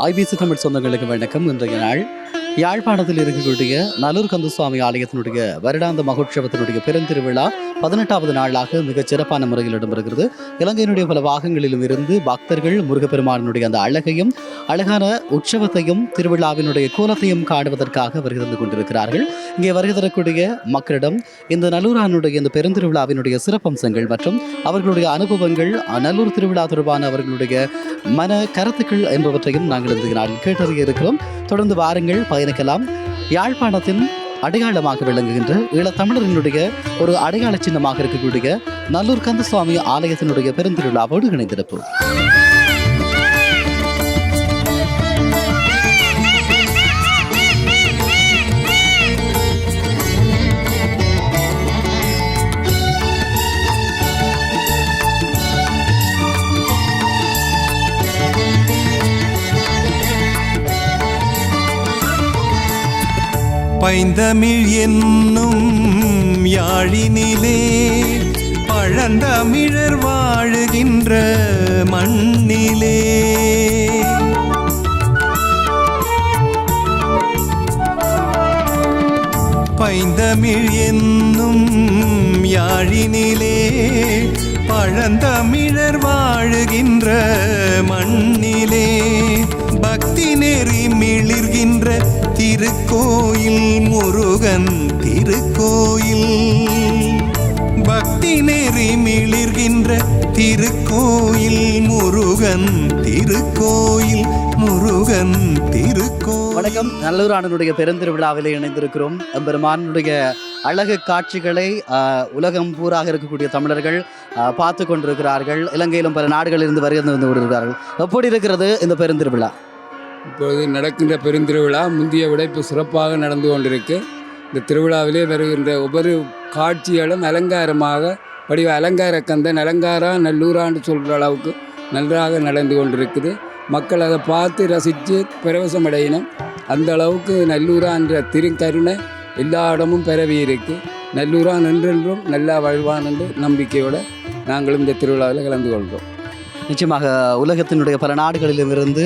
IBC Tamil சொந்தங்களுக்கு வணக்கம். இன்றைய நாள் யாழ்ப்பாணத்தில் இருக்கக்கூடிய நல்லூர் கந்தசுவாமி ஆலயத்தினுடைய வருடாந்த மகோற்சவத்தினுடைய பெருந்திருவிழா 18வது நாளாக மிகச் சிறப்பான முறையில் இடம்பெறுகிறது. இலங்கையினுடைய பல பாகங்களிலும் இருந்து பக்தர்கள் முருகப்பெருமானினுடைய அந்த அழகான உற்சவத்தையும் திருவிழாவினுடைய கோலத்தையும் காணுவதற்காக வருகை தந்து கொண்டிருக்கிறார்கள். இங்கே வருகை தரக்கூடிய மக்களிடம் இந்த நல்லூரானுடைய இந்த பெருந்திருவிழாவினுடைய சிறப்பம்சங்கள் மற்றும் அவர்களுடைய அனுபவங்கள், நல்லூர் திருவிழா தொடர்பான அவர்களுடைய மன கருத்துக்கள் என்பவற்றையும் நாங்கள் இந்த நாளில் கேட்டறிய இருக்கிறோம். தொடர்ந்து வாருங்கள், பயணிக்கலாம். யாழ்ப்பாணத்தின் அடையாளமாக விளங்குகின்ற ஈழத்தமிழரினுடைய ஒரு அடையாள சின்னமாக இருக்கக்கூடிய நல்லூர் கந்தசுவாமி ஆலயத்தினுடைய பெருந்திருவிழாவோடு இணைந்திருப்போம். பைந்தமிழ் என்னும் யாழினிலே பழந்தமிழர் வாழுகின்ற மண்ணிலே பைந்தமிழ் என்னும் யாழினிலே பழந்தமிழர் வாழுகின்ற மண்ணிலே பக்தி நெறி மிளிர்கின்ற திருக்கோயில் முருகன் திருக்கோயில். பக்தி நெறி மிளிர்கின்ற திருக்கோயில் முருகன் திருக்கோயில் முருகன் திருக்கோயில். வணக்கம். நல்லூரானுடைய பெருந்திருவிழாவிலே இணைந்திருக்கிறோம். எம்பெருமானுடைய அழகு காட்சிகளை உலகம் பூராக இருக்கக்கூடிய தமிழர்கள் பார்த்து கொண்டிருக்கிறார்கள். இலங்கையிலும் பல நாடுகளில் இருந்து வருகை வந்து கொண்டிருக்கிறார்கள். எப்படி இருக்கிறது இந்த பெருந்திருவிழா? இப்பொழுது நடக்கின்ற பெருந்திருவிழா முந்தைய விட இப்போ சிறப்பாக நடந்து கொண்டிருக்கு. இந்த திருவிழாவிலே வருகின்ற ஒவ்வொரு காட்சிகளும் அலங்காரமாக வடிவ அலங்கார கந்தன் அலங்காரா நல்லூரான்னு சொல்கிற அளவுக்கு நன்றாக நடந்து கொண்டிருக்குது. மக்கள் அதை பார்த்து ரசித்து பரவசம் அடையினோம். அந்த அளவுக்கு நல்லூரான்ற திருக்கருணை எல்லா இடமும் பரவி இருக்கு. நல்லூரான் என்றென்றும் நல்லா வாழ்வான் என்று நம்பிக்கையோடு நாங்களும் இந்த திருவிழாவில் கலந்து கொள்கிறோம். நிச்சயமாக உலகத்தினுடைய பல நாடுகளிலும் இருந்து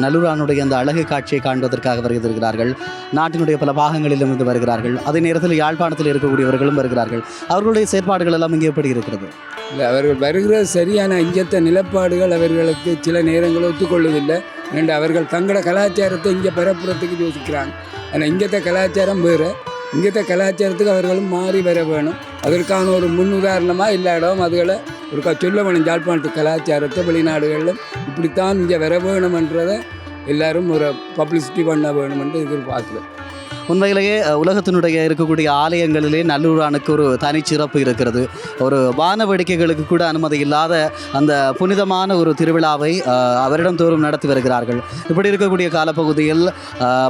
நல்லூரானுடைய அந்த அழகு காட்சியை காண்பதற்காக வருகிறார்கள். நாட்டினுடைய பல பாகங்களிலும் இருந்து வருகிறார்கள். அதே நேரத்தில் யாழ்ப்பாணத்தில் இருக்கக்கூடியவர்களும் வருகிறார்கள். அவர்களுடைய செயற்பாடுகள் எல்லாம் இங்கே எப்படி இருக்கிறது? இல்லை, அவர்கள் வருகிற சரியான இங்கத்த நிலப்பாடுகள் அவர்களுக்கு சில நேரங்கள் ஒத்துக்கொள்வதில்லை. ரெண்டு அவர்கள் தங்களோட கலாச்சாரத்தை இங்கே பரப்புறத்துக்கு யோசிக்கிறாங்க. ஆனால் இங்கத்த கலாச்சாரம் வேறு. இங்கத்த கலாச்சாரத்துக்கு அவர்களும் மாறி வர வேணும். அதற்கான ஒரு முன் உதாரணமாக எல்லா இடமும் அதுகளை ஒரு சொல்ல வேணும். யாழ்ப்பாணத்து கலாச்சாரத்தை வெளிநாடுகளிலும் இப்படித்தான் இங்கே வர வேணுமென்றதை எல்லாரும் ஒரு பப்ளிசிட்டி பண்ண வேணுமென்று எதிர்பார்க்குறேன். உண்மையிலேயே உலகத்தினுடைய இருக்கக்கூடிய ஆலயங்களிலே நல்லூரானுக்கு ஒரு தனிச்சிறப்பு இருக்கிறது. ஒரு வான வேடிக்கைகளுக்கு கூட அனுமதி இல்லாத அந்த புனிதமான ஒரு திருவிழாவை வருடந்தோறும் நடத்தி வருகிறார்கள். இப்படி இருக்கக்கூடிய காலப்பகுதியில்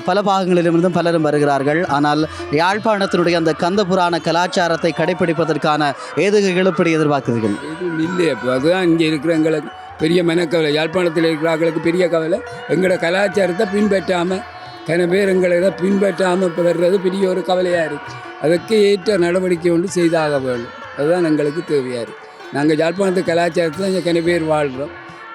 பல பாகங்களிலிருந்தும் பலரும் வருகிறார்கள். ஆனால் யாழ்ப்பாணத்தினுடைய அந்த கந்த புராண கலாச்சாரத்தை கடைப்பிடிப்பதற்கான ஏதுகைகள் இப்படி எதிர்பார்க்கிறீர்கள்? எதுவும் இல்லை. அப்போ அதுதான் இங்கே இருக்கிற எங்களுக்கு பெரிய மெனக்கவலை. யாழ்ப்பாணத்தில் இருக்கிறவங்களுக்கு பெரிய கவலை. எங்களோட கலாச்சாரத்தை பின்பற்றாமல் கன பேர் எங்களை இதை பின்பற்றாமல் இப்போ வர்றது பெரிய ஒரு கவலையாக இருக்குது. அதுக்கு ஏற்ற நடவடிக்கை ஒன்று செய்தாக வேணும். அதுதான் எங்களுக்கு தேவையாக இருக்குது. நாங்கள் யாழ்ப்பாணத்து கலாச்சாரத்தில் இங்கே கன பேர் வாழ்கிறோம்.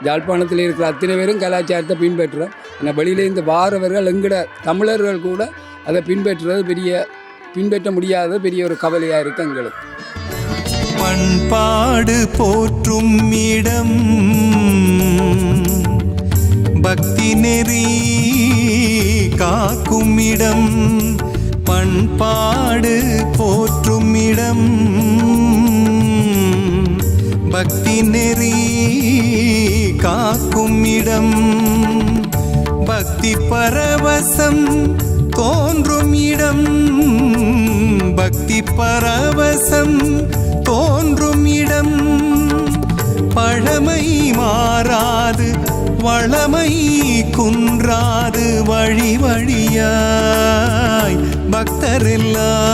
யாழ்ப்பாணத்தில் இருக்கிற அத்தனை பேரும் கலாச்சாரத்தை பின்பற்றுறோம். ஆனால் வெளியிலேருந்து வாரவர்கள் எங்களோட தமிழர்கள் கூட அதை பின்பற்ற முடியாத பெரிய ஒரு கவலையாக இருக்குது எங்களுக்கு. பண்பாடு போற்றும் இடம் பக்தி நெறி காக்கும் இடம். பண்பாடு போற்றும் இடம் பக்தி நெறி காக்கும் இடம். பக்தி பரவசம் தோன்றும் இடம் பக்தி பரவசம் தோன்றும் இடம். பழமை மாறாது வளமை குன்றாது வழி வழியாய் பக்தரெல்லாம்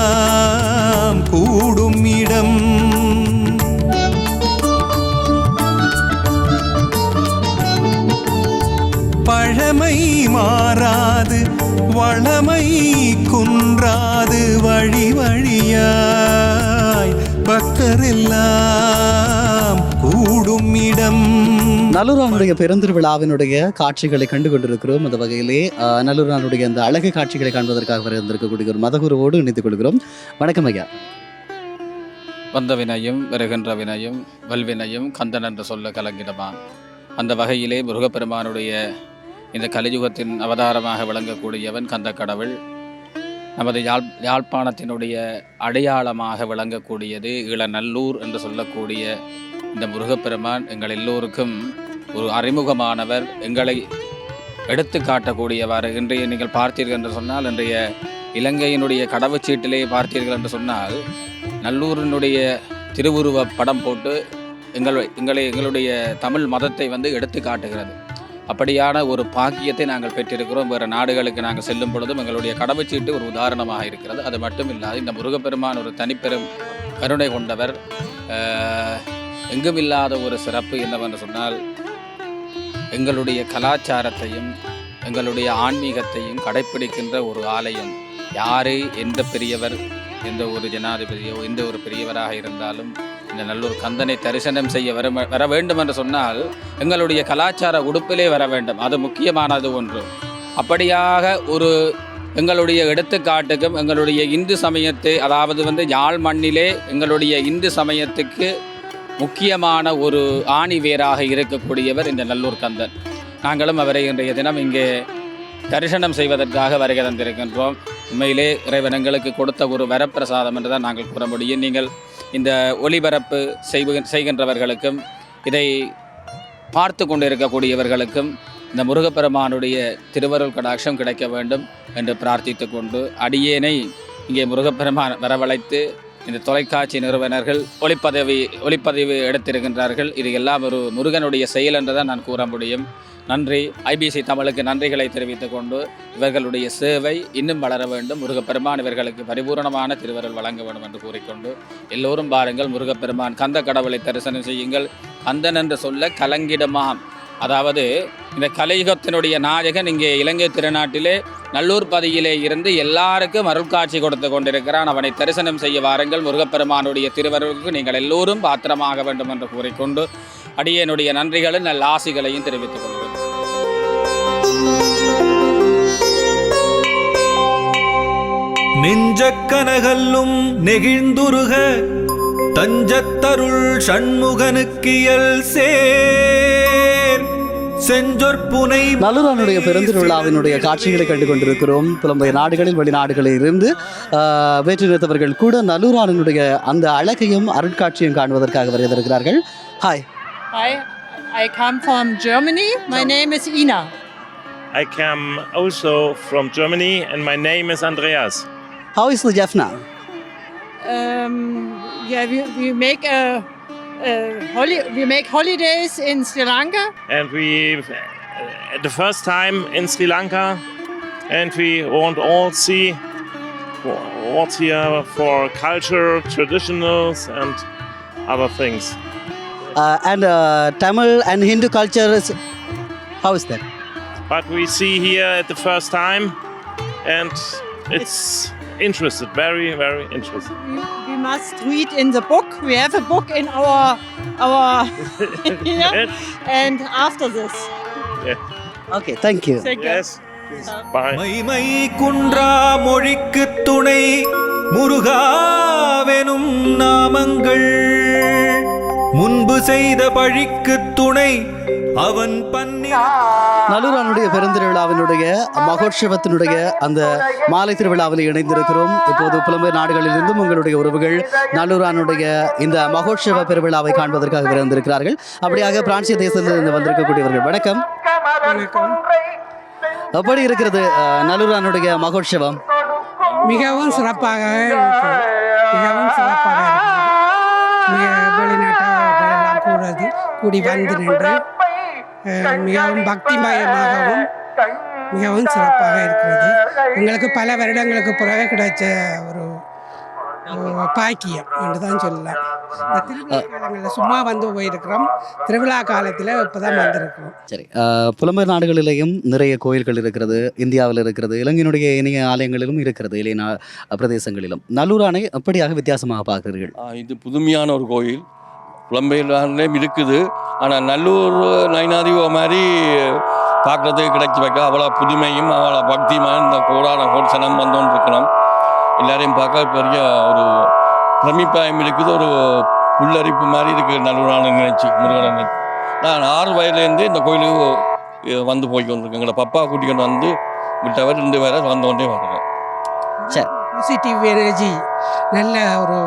கூடும் இடம். பழமை மாறாது வளமை குன்றாது வழி வழியாய் பக்தரெல்லாம் கூடும் இடம். நல்லூரானுடைய பெருந்திருவிழாவினுடைய காட்சிகளை கண்டு கொண்டிருக்கிறோம். அந்த வகையிலே நல்லூரானுடைய அந்த அழகு காட்சிகளை காண்பதற்காக வந்திருக்கக்கூடிய ஒரு மதகுருவோடு இணைத்துக் கொள்கிறோம். வணக்கம் ஐயா. வந்த வினையும் வருகின்ற வினையும் வல்வினையும் கந்தன் என்று சொல்ல கலங்கிடமான். அந்த வகையிலே முருகப்பெருமானுடைய இந்த கலியுகத்தின் அவதாரமாக விளங்கக்கூடியவன் கந்த கடவுள். நமது யாழ்ப்பாணத்தினுடைய அடையாளமாக விளங்கக்கூடியது இளநல்லூர் என்று சொல்லக்கூடிய இந்த முருகப்பெருமான் எங்கள் எல்லோருக்கும் ஒரு அறிமுகமானவர், எங்களை எடுத்து காட்டக்கூடியவாறு. இன்றைய நீங்கள் பார்த்தீர்கள் என்று சொன்னால், இன்றைய இலங்கையினுடைய கடவுச்சீட்டிலே பார்த்தீர்கள் என்று சொன்னால், நல்லூரினுடைய திருவுருவ படம் போட்டு எங்களுடைய தமிழ் மதத்தை எடுத்து காட்டுகிறது. அப்படியான ஒரு பாக்கியத்தை நாங்கள் பெற்றிருக்கிறோம். வேறு நாடுகளுக்கு நாங்கள் செல்லும் பொழுதும் எங்களுடைய கடவுச்சீட்டு ஒரு உதாரணமாக இருக்கிறது. அது மட்டும் இல்லாது இந்த முருகப்பெருமான் ஒரு தனிப்பெரும் கருணை கொண்டவர். எங்கும் இல்லாத ஒரு சிறப்பு என்னவென்று சொன்னால், எங்களுடைய கலாச்சாரத்தையும் எங்களுடைய ஆன்மீகத்தையும் கடைப்பிடிக்கின்ற ஒரு ஆலயம். யாரு எந்த பெரியவர், எந்த ஒரு ஜனாதிபதியோ எந்த ஒரு பெரியவராக இருந்தாலும் இந்த நல்லூர் கந்தனை தரிசனம் செய்ய வர வேண்டும் என்று சொன்னால் எங்களுடைய கலாச்சார உடுப்பிலே வர வேண்டும். அது முக்கியமானது ஒன்று. அப்படியாக ஒரு எங்களுடைய எடுத்துக்காட்டுக்கும் எங்களுடைய இந்து சமயத்தை, அதாவது யாழ் மண்ணிலே எங்களுடைய இந்து சமயத்துக்கு முக்கியமான ஒரு ஆணி வேராக இருக்கக்கூடியவர் இந்த நல்லூர் கந்தன். நாங்களும் அவரை இன்றைய தினம் இங்கே தரிசனம் செய்வதற்காக வருகை தந்திருக்கின்றோம். உண்மையிலே இறைவன் எங்களுக்கு கொடுத்த ஒரு வரப்பிரசாதம் என்று தான் நாங்கள் கூற முடியும். நீங்கள் இந்த ஒளிபரப்பு செய்கின்றவர்களுக்கும் இதை பார்த்து கொண்டு இருக்கக்கூடியவர்களுக்கும் இந்த முருகப்பெருமானுடைய திருவருள் கடாட்சம் கிடைக்க வேண்டும் என்று பிரார்த்தித்து கொண்டு, அடியேனை இங்கே முருகப்பெருமான் வரவழைத்து இந்த தொலைக்காட்சி நிறுவனர்கள் ஒளிப்பதிவு எடுத்திருக்கின்றார்கள். இது எல்லாம் ஒரு முருகனுடைய செயல் என்று தான் நான் கூற முடியும். நன்றி. ஐபிசி தமிழுக்கு நன்றிகளை தெரிவித்துக் கொண்டு, இவர்களுடைய சேவை இன்னும் வளர வேண்டும். முருகப்பெருமான் இவர்களுக்கு பரிபூர்ணமான திருவருள் வழங்க வேண்டும் என்று கூறிக்கொண்டு, எல்லோரும் பாருங்கள், முருகப்பெருமான் கந்த கடவுளை தரிசனம் செய்யுங்கள். கந்தன் என்று சொல்ல கலங்கிடமாம். அதாவது இந்த கலியுகத்தினுடைய நாயகன் இங்கே இலங்கை திருநாட்டிலே நல்லூர் பதியிலே இருந்து எல்லாருக்கும் அருள்காட்சி கொடுத்து கொண்டிருக்கிறான். அவனை தரிசனம் செய்ய வாருங்கள். முருகப்பெருமானுடைய திருவருளுக்கு நீங்கள் எல்லோரும் பாத்திரமாக வேண்டும் என்று கூறிக்கொண்டு, அடியேனுடைய நன்றிகளும் நல்ல ஆசிகளையும் தெரிவித்துக் கொள்கிறேன். நெஞ்சக்கனகல்லும் நெகிழ்ந்துருக தஞ்சத்தருள் சண்முகனுக்கியல் சேர் செஞ்சொற்புனை. நல்லூரானுடைய பெருந்திருவிழாவினுடைய காட்சிகளை கண்டு கொண்டிருக்கிறோம். புலம்பெயர் நாடுகளில் வெளிநாடுகளில் இருந்து வேற்று நிறுத்தவர்கள் கூட நல்லூரானுடைய அந்த அழகையும் அருட்காட்சியும் காணுவதற்காக வருகிறார்கள். Hi. Hi, I come from Germany. My name is Ina. I come also from Germany and my name is Andreas. How is the Jaffna? Yeah, we make we make holidays in Sri Lanka. And we the first time in Sri Lanka, and we want all see what's here for culture, traditionals and other things. And Tamil and Hindu culture is, how is that? But we see here at the first time, and it's interested, very, very interested. We must read in the book. We have a book in our here, and after this. Yeah. Okay, thank you. Thank you. Yes. Bye. மைமை குன்றா மொழிக்கு துணை முருகாவெனும் நாமங்கள் முன்பு செய்த பழிக்கு துணை அவன் பன்னி. நல்லூரானுடைய பெருந்திருவிழாவினுடைய மகோற்சவத்தினுடைய அந்த மாலை திருவிழாவில் இணைந்திருக்கிறோம். இப்போது புலம்பெயர் நாடுகளிலிருந்தும் உங்களுடைய உறவுகள் நல்லூரானுடைய இந்த மகோற்சவ பெருவிழாவை காண்பதற்காக வந்திருக்கிறார்கள். அப்படியாக பிரான்சிய தேசத்திலிருந்து வந்திருக்கக்கூடியவர்கள், வணக்கம். எப்படி இருக்கிறது நல்லூரானுடைய மகோற்சவம்? மிகவும் சிறப்பாக இருக்கிறது. மிகவும் சிறப்பாக இருக்கிறது. வெளிநாட்டவர்களெல்லாம் கூடி வந்து நின்று மிகவும் பக்திமயமாகவும் மிகவும் சிறப்பாக இருக்கிறது. எங்களுக்கு பல வருடங்களுக்கு பிறகு கிடைச்ச ஒரு பாக்கியம் என்று தான் சொல்லலாம். இந்த திருவிழா காலங்களில் சும்மா வந்து போயிருக்கிறோம். திருவிழா காலத்தில் இப்போ தான் வந்திருக்கிறோம். சரி, புலம்பெயர் நாடுகளிலேயும் நிறைய கோயில்கள் இருக்கிறது. இந்தியாவில் இருக்கிறது, இலங்கையினுடைய இணைய ஆலயங்களிலும் இருக்கிறது, இளைய பிரதேசங்களிலும். நல்லூரானை எப்படியாக வித்தியாசமாக பார்க்கிறீர்கள்? இது புதுமையான ஒரு கோயில். புலம்பெயர்லேயும் இருக்குது. ஆனால் நல்லூர் நைனாதிவ மாதிரி பார்க்குறதுக்கு கிடைச்சி வைக்க அவ்வளோ புதுமையும் அவ்வளோ பக்தியுமாக இந்த கோட்சனம் வந்தோன்னு இருக்கணும். எல்லாரையும் பார்க்க பெரிய ஒரு பிரமிப்பாயம் இருக்குது. ஒரு புல்லரிப்பு மாதிரி இருக்குது நல்லூரான நினைச்சி முருகனை. நான் 6 வயதுலேருந்து இந்த கோயிலுக்கு வந்து போய்க்கொண்டிருக்கேன். எங்களை பப்பா கூட்டிகிட்டு வந்து விட்டவர் 2 பேரை வந்தோண்டே வரேன். சரி, பாசிட்டிவ் எனர்ஜி, நல்ல ஒரு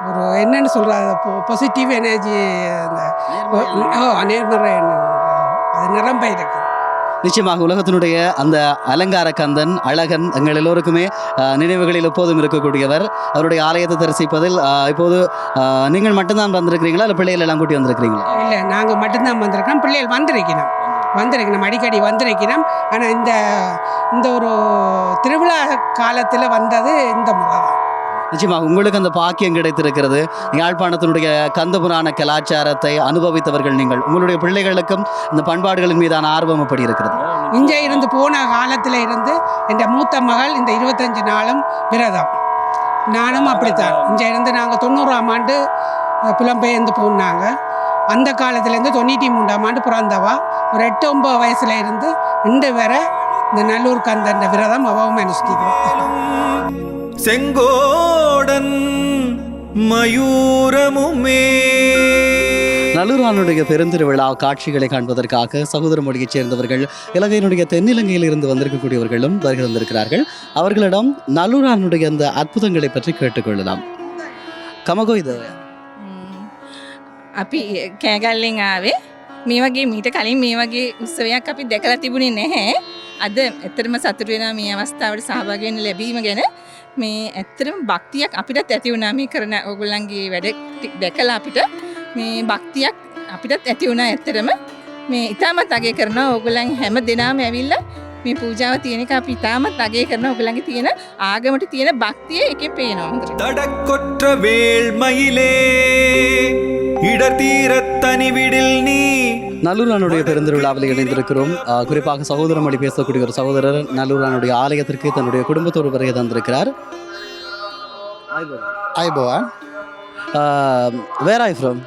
ஒரு என்னென்னு சொல்கிறது, பாசிட்டிவ் எனர்ஜி, அந்த நேர்மறை எண்ணம் அது நிரம்ப இருக்குது. நிச்சயமாக உலகத்தினுடைய அந்த அலங்கார கந்தன் அழகன் எங்கள் எல்லோருக்குமே நினைவுகளில் எப்போதும் இருக்கக்கூடியவர். அவருடைய ஆலயத்தை தரிசிப்பதில் இப்போது நீங்கள் மட்டும்தான் வந்திருக்கிறீங்களா இல்லை பிள்ளைகள் எல்லாம் கூட்டி வந்திருக்கிறீங்களா? இல்லை, நாங்கள் மட்டும்தான் வந்திருக்கோம். பிள்ளைகள் வந்திருக்கணும் அடிக்கடி வந்திருக்கிறோம். ஆனால் இந்த ஒரு திருவிழா காலத்தில் வந்தது இந்த முறை தான். நிச்சயமாக உங்களுக்கு அந்த பாக்கியம் கிடைத்திருக்கிறது. யாழ்ப்பாணத்தினுடைய கந்தபுராண கலாச்சாரத்தை அனுபவித்தவர்கள் நீங்கள். உங்களுடைய பிள்ளைகளுக்கும் இந்த பண்பாடுகளின் மீதான ஆர்வம் எப்படி இருக்கிறது? இங்கே இருந்து போன காலத்தில் இருந்து என் மூத்த மகள் இந்த 25 நாளும் விரதம். நானும் அப்படித்தான். இங்கே இருந்து நாங்கள் 90ஆம் ஆண்டு புலம்பெயர்ந்து போனாங்க. அந்த காலத்துலேருந்து 93ஆம் ஆண்டு பிறந்தவா. ஒரு 8-9 வயசுல இருந்து இன்று வரை இந்த நல்லூர் கந்தன் விரதம் அவவும் அனுஷ்டிக்கிறோம். செங்கோடன் மயூரமுமே. நல்லூரானுடைய பெருந்திருவிழா காட்சிகளை காண்பதற்காக சகோதர மொழியைச் சேர்ந்தவர்கள் இலங்கையினுடைய தென்னிலங்கையில் இருந்து வந்திருக்கக்கூடியவர்களும் வருகிறார்கள். அவர்களிடம் நல்லூரானுடைய அந்த அற்புதங்களை பற்றி கேட்டுக்கொள்ளலாம். කමකෝ ඉද ඔය? අපි කෑගල්ලෙන් ආවේ. මේ වගේ මීට කලින් මේ වගේ උත්සවයක් අපි දැකලා තිබුණේ නැහැ. අද ඇත්තටම සතුටු වෙනවා මේ අවස්ථාවට සහභාගී වෙන්න ලැබීම ගැන. මේ ඇත්තටම භක්තියක් අපිටත් ඇති වුණා මේ කරන ඕගොල්ලන්ගේ වැඩ දැකලා අපිට මේ භක්තියක් අපිටත් ඇති වුණා. ඇත්තටම මේ ඉතාමත් අගය කරනවා ඕගොල්ලන් හැම දිනම ඇවිල්ලා මේ පූජාව තියෙන එක අපි ඉතාමත් අගය කරනවා. ඕගොල්ලන්ගේ තියෙන ආගමට තියෙන භක්තිය එකෙන් පේනවා හොඳට. தடக்கொற்ற வேள்மயிலே இடத்தீரத்தனிவிடில் நீ. நல்லூரானுடைய பெருந்திருவிழாவில் இணைந்திருக்கிறோம். குறிப்பாக சகோதர மொழி பேசக்கூடிய ஒரு சகோதரர் நல்லூரானுடைய ஆலயத்திற்கு தன்னுடைய குடும்பத்தோடு வருகை தந்திருக்கிறார். Aybowan. Where are you from?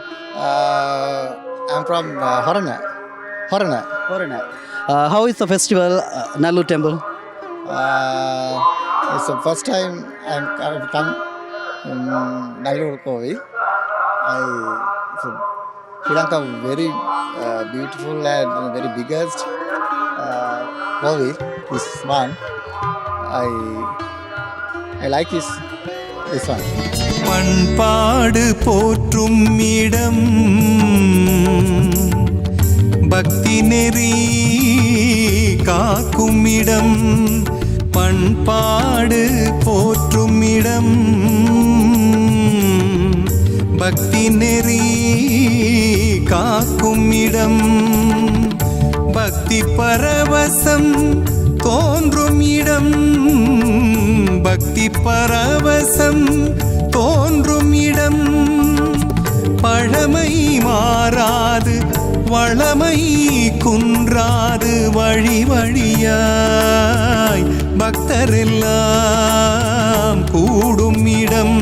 I'm from Horana. How is the festival, Nallur temple? It's the first time I've come Nallur Kovil. Sri Lanka very beautiful and very biggest Kovil. This one I like this one. பண்பாடு போற்றும் இடம், பக்தி நெறி காக்கும் இடம். பண்பாடு போற்றும் இடம், பக்தி நெறி காக்கும் இடம். பக்தி பரவசம் தோன்றும் இடம், பக்தி பரவசம் தோன்றும் இடம். பழமை மாறாது வளமை குன்றாது வழி வழியாய் பக்தரெல்லாம் கூடும் இடம்.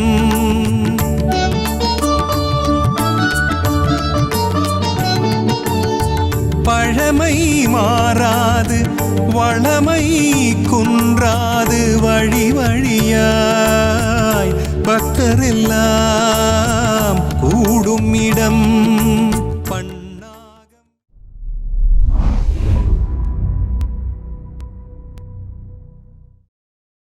பழமை மாறாது வளமை குன்றாது வழி வழியாய் பக்தரெல்லாம் கூடும் இடம்.